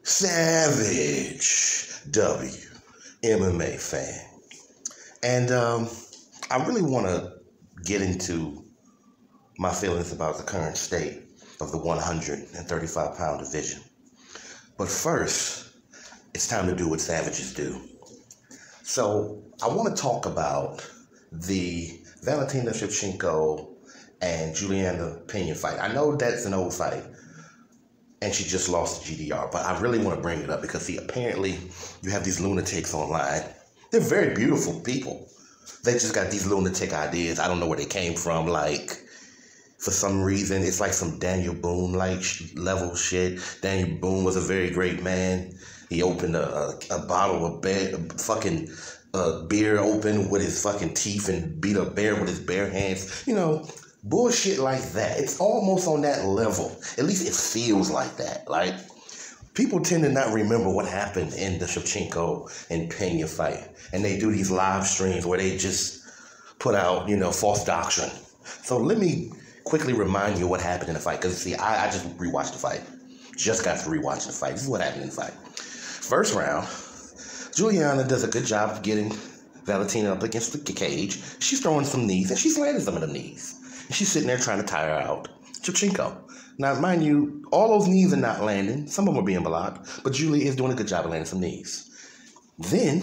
Savage W MMA fan. And I really want to get into my feelings about the current state of the 135-pound division. But first, it's time to do what savages do. So I want to talk about the Valentina Shevchenko and Juliana Pena fight. I know that's an old fight, and she just lost to GDR, but I really want to bring it up because, see, apparently you have these lunatics online. They're very beautiful people. They just got these lunatic ideas. I don't know where they came from. Like, for some reason, it's like some Daniel Boone-like level shit. Daniel Boone was a very great man. He opened a bottle of beer open with his fucking teeth and beat a bear with his bare hands. You know, bullshit like that. It's almost on that level. At least it feels like that. Like, people tend to not remember what happened in the Shevchenko and Pena fight. And they do these live streams where they just put out, false doctrine. So let me quickly remind you what happened in the fight. Because, see, I just rewatched the fight. Just got to rewatch the fight. This is what happened in the fight. First round, Juliana does a good job of getting Valentina up against the cage. She's throwing some knees, and she's landing some of the knees. And she's sitting there trying to tire her out. Shevchenko. Now, mind you, all those knees are not landing. Some of them are being blocked, but Julia is doing a good job of landing some knees. Then,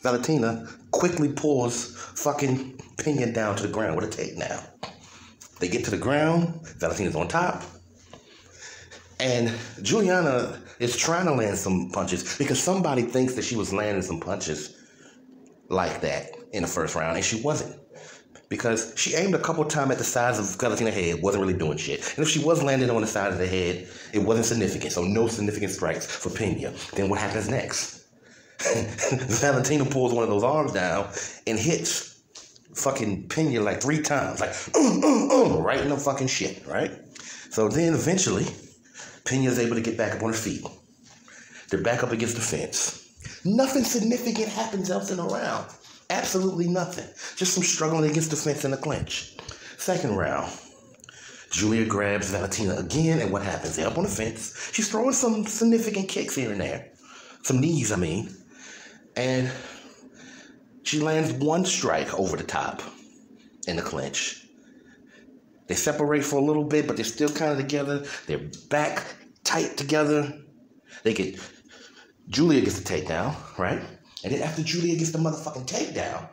Valentina quickly pulls fucking Pena down to the ground with a takedown. They get to the ground. Valentina's on top. And Juliana is trying to land some punches because somebody thinks that she was landing some punches like that in the first round, and she wasn't. Because she aimed a couple times at the sides of Valentina's head, wasn't really doing shit. And if she was landing on the side of the head, it wasn't significant. So no significant strikes for Pena. Then what happens next? Valentina pulls one of those arms down and hits fucking Pena like 3 times. Like, right in the fucking shit, right? So then eventually, Pena is able to get back up on her feet. They're back up against the fence. Nothing significant happens else in the round. Absolutely nothing. Just some struggling against the fence in a clinch. Second round, Julia grabs Valentina again, and what happens? They're up on the fence. She's throwing some significant kicks here and there. Some knees, I mean. And she lands one strike over the top in the clinch. They separate for a little bit, but they're still kind of together. They're back tight together. Julia gets the takedown, right? And then after Julia gets the motherfucking takedown,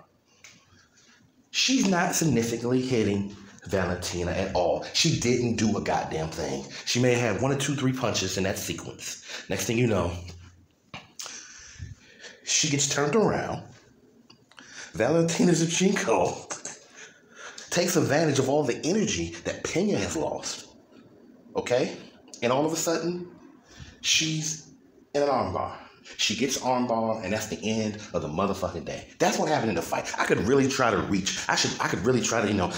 she's not significantly hitting Valentina at all. She didn't do a goddamn thing. She may have had 1 or 2, 3 punches in that sequence. Next thing you know, she gets turned around. Valentina Shevchenko takes advantage of all the energy that Pena has lost. Okay? And all of a sudden, she's in an armbar. She gets armbar, and that's the end of the motherfucking day. That's what happened in the fight. I could really try to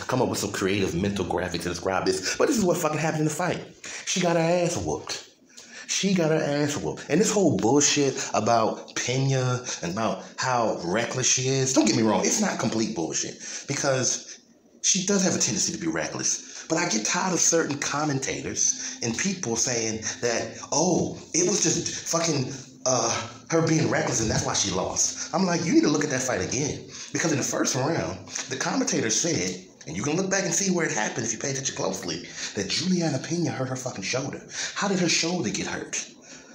come up with some creative mental graphics to describe this, but this is what fucking happened in the fight. She got her ass whooped. And this whole bullshit about Pena and about how reckless she is, don't get me wrong, it's not complete bullshit, because she does have a tendency to be reckless. But I get tired of certain commentators and people saying that, it was just fucking her being reckless and that's why she lost. I'm like, you need to look at that fight again. Because in the first round, the commentator said, and you can look back and see where it happened if you pay attention closely, that Juliana Pena hurt her fucking shoulder. How did her shoulder get hurt?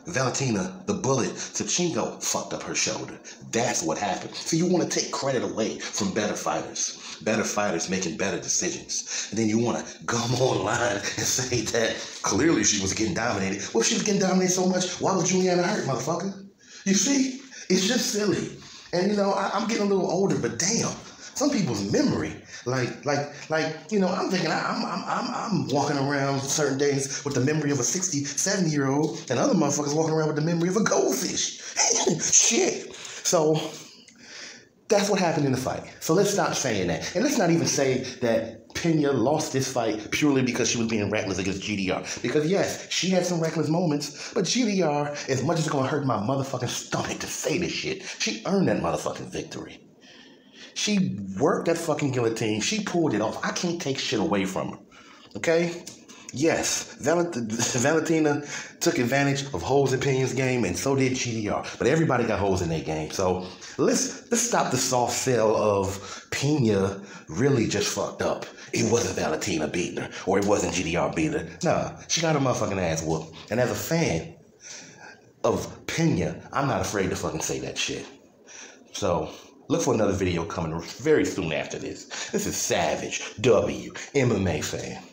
Valentina, the bullet, Shevchenko fucked up her shoulder. That's what happened. So you want to take credit away from better fighters making better decisions. And then you want to come online and say that clearly she was getting dominated. Well, if she was getting dominated so much, why was Juliana hurt, motherfucker? You see? It's just silly. And, I'm getting a little older, but damn, some people's memory, I'm thinking I'm walking around certain days with the memory of a 67-year-old, and other motherfuckers walking around with the memory of a goldfish. Shit. So that's what happened in the fight. So let's stop saying that. And let's not even say that Pena lost this fight purely because she was being reckless against GDR. Because yes, she had some reckless moments, but GDR, as much as it's going to hurt my motherfucking stomach to say this shit, she earned that motherfucking victory. She worked that fucking guillotine. She pulled it off. I can't take shit away from her. Okay? Yes, Valentina took advantage of hoes in Pena's game, and so did GDR. But everybody got hoes in their game. So let's stop the soft sell of Pena really just fucked up. It wasn't Valentina beating her, or it wasn't GDR beating her. Nah, she got her motherfucking ass whooped. And as a fan of Pena, I'm not afraid to fucking say that shit. So look for another video coming very soon after this. This is Savage W, MMA fan.